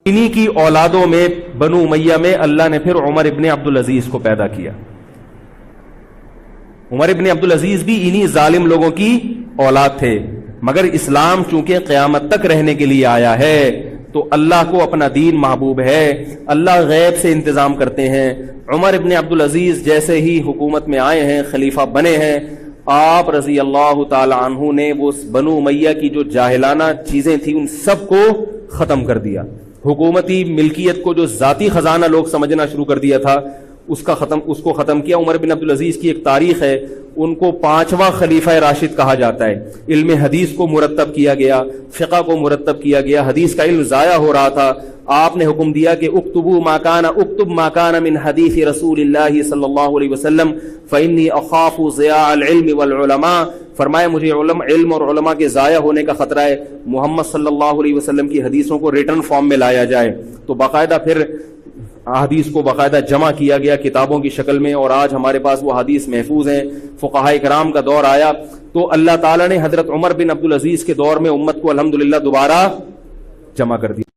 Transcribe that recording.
انہی کی اولادوں میں بنو امیہ میں اللہ نے پھر عمر ابن عبدالعزیز کو پیدا کیا. عمر ابن عبدالعزیز بھی انہی ظالم لوگوں کی اولاد تھے، مگر اسلام چونکہ قیامت تک رہنے کے لیے آیا ہے تو اللہ کو اپنا دین محبوب ہے، اللہ غیب سے انتظام کرتے ہیں. عمر ابن عبدالعزیز جیسے ہی حکومت میں آئے ہیں، خلیفہ بنے ہیں، آپ رضی اللہ تعالی عنہ نے وہ بنو امیہ کی جو جاہلانہ چیزیں تھیں ان سب کو ختم کر دیا. حکومتی ملکیت کو جو ذاتی خزانہ لوگ سمجھنا شروع کر دیا تھا اس کو ختم کیا. عمر بن عبدالعزیز کی ایک تاریخ ہے، ان کو 5واں خلیفہ راشد کہا جاتا ہے. علم حدیث کو مرتب کیا گیا، فقہ کو مرتب کیا گیا، حدیث کا علم ضائع ہو رہا تھا. آپ نے حکم دیا کہ اکتب ما کان من حدیث رسول اللہ صلی اللہ علیہ وسلم فإنی اخاف ضیاع العلم والعلماء. فرمایا مجھے علم اور علماء کے ضائع ہونے کا خطرہ ہے، محمد صلی اللہ علیہ وسلم کی حدیثوں کو ریٹن فارم میں لایا جائے. تو باقاعدہ پھر حدیث کو باقاعدہ جمع کیا گیا کتابوں کی شکل میں، اور آج ہمارے پاس وہ حدیث محفوظ ہیں. فقہاء کرام کا دور آیا تو اللہ تعالیٰ نے حضرت عمر بن عبدالعزیز کے دور میں امت کو الحمدللہ دوبارہ جمع کر دیا.